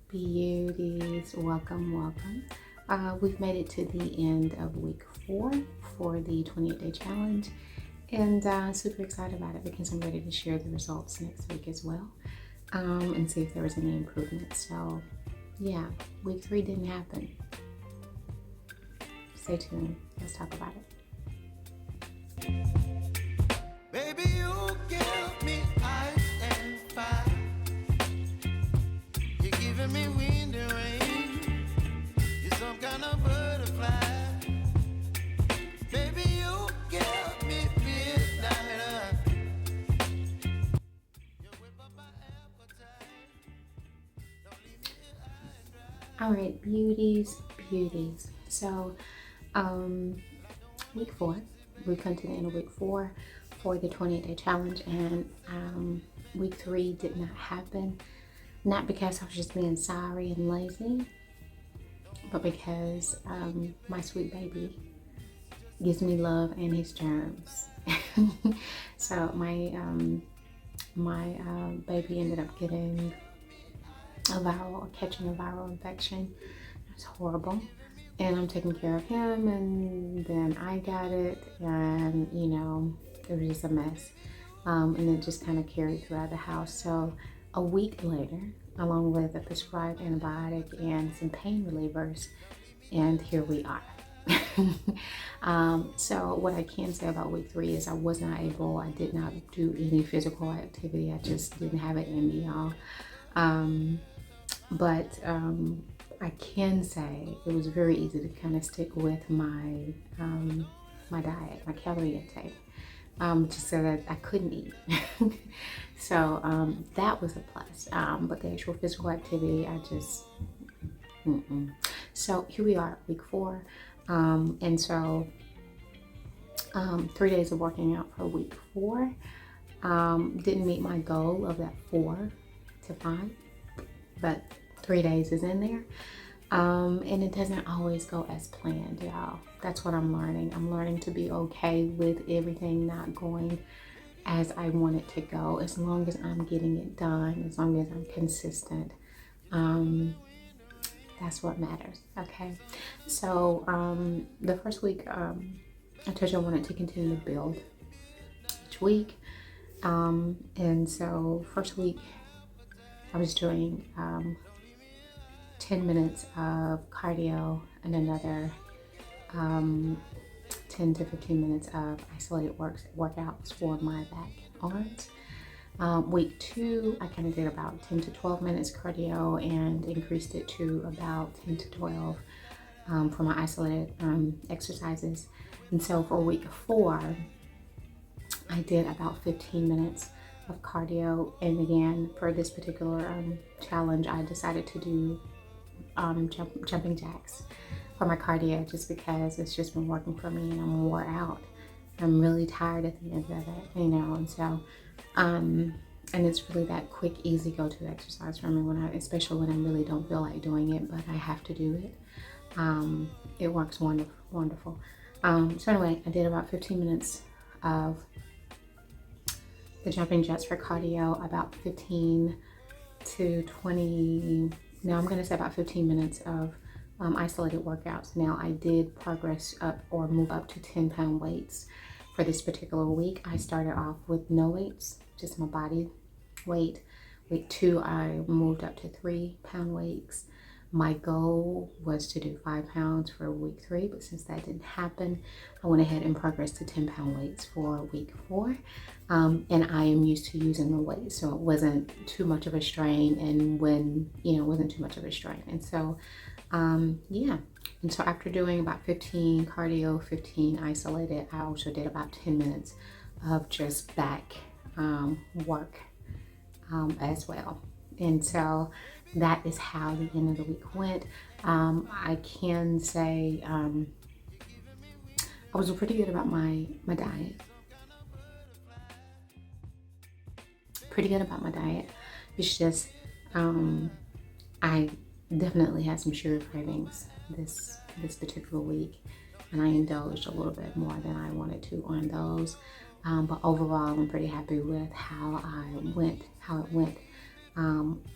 Beauties, welcome. We've made it to the end of week 4 for the 28-day challenge, and super excited about it because I'm ready to share the results next week as well, and see if there was any improvement. So, yeah, week 3 didn't happen. Stay tuned. Let's talk about it. Baby, you give me ice and fire. You're giving me wind and rain. You're some kind of butterfly. Baby, you give me midnight. You whip up my appetite. Don't leave me here high and dry. All right, beauties. So, week 4, we come to the end of week 4 for the 28-day challenge, and week 3 did not happen. Not because I was just being sorry and lazy, but because my sweet baby gives me love and his germs. So my baby ended up getting catching a viral infection. It was horrible. And I'm taking care of him, and then I got it, and it was just a mess. And it just kind of carried throughout the house. So a week later, along with a prescribed antibiotic and some pain relievers, and here we are. So what I can say about week 3 is I did not do any physical activity. I just didn't have it in me, y'all. But I can say it was very easy to kind of stick with my my diet, my calorie intake, just so that I couldn't eat. So that was a plus. But the actual physical activity, I just So here we are, week 4, and so 3 days of working out for week 4. Didn't meet my goal of that 4 to 5, but 3 days is in there. And it doesn't always go as planned, y'all. That's what I'm learning. I'm learning to be okay with everything not going as I want it to go, as long as I'm getting it done, as long as I'm consistent. That's what matters, okay? So the first week, I told you I wanted to continue to build each week. And so first week, I was doing 10 minutes of cardio and another 10 to 15 minutes of isolated workouts for my back and arms. Week 2, I kind of did about 10 to 12 minutes cardio and increased it to about 10 to 12 for my isolated exercises. And so for week 4, I did about 15 minutes of cardio. And again, for this particular challenge, I decided to do jumping jacks for my cardio, just because it's just been working for me and I'm wore out. I'm really tired at the end of it, and so and it's really that quick, easy go-to exercise for me especially when I really don't feel like doing it, but I have to do it. It works wonderful. So anyway, I did about 15 minutes of the jumping jacks for cardio, about 15 to 20. Now I'm going to say about 15 minutes of isolated workouts. Now I did progress up or move up to 10-pound weights for this particular week. I started off with no weights, just my body weight. Week 2, I moved up to 3-pound weights. My goal was to do 5 pounds for week 3, but since that didn't happen, I went ahead and progressed to 10-pound weights for week 4. And I am used to using the weights, so it wasn't too much of a strain. And when, it wasn't too much of a strain. And so, yeah. And so after doing about 15 cardio, 15 isolated, I also did about 10 minutes of just back work as well. And so that is how the end of the week went. I can say I was pretty good about my diet. Pretty good about my diet. It's just I definitely had some sugar cravings this particular week, and I indulged a little bit more than I wanted to on those. But overall, I'm pretty happy with how it went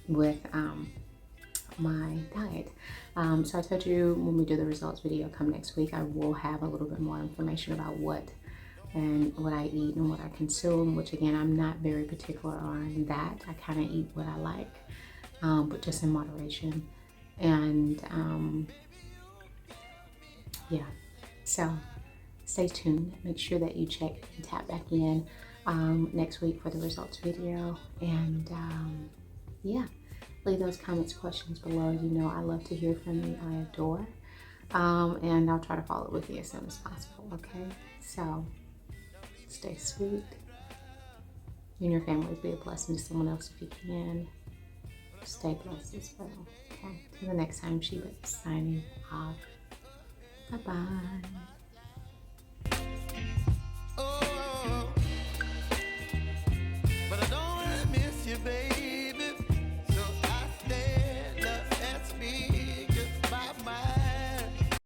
with my diet. So I told you when we do the results video come next week, I will have a little bit more information about what I eat and what I consume, which again, I'm not very particular on that. I kind of eat what I like, but just in moderation. And yeah, so stay tuned. Make sure that you check and tap back in next week for the results video. And yeah, leave those comments, questions below. You know I love to hear from you. I adore. And I'll try to follow up with you as soon as possible, okay? So stay sweet. You and your family, be a blessing to someone else if you can. Stay blessed as well, okay? Till the next time, Sheba signing off. Bye-bye.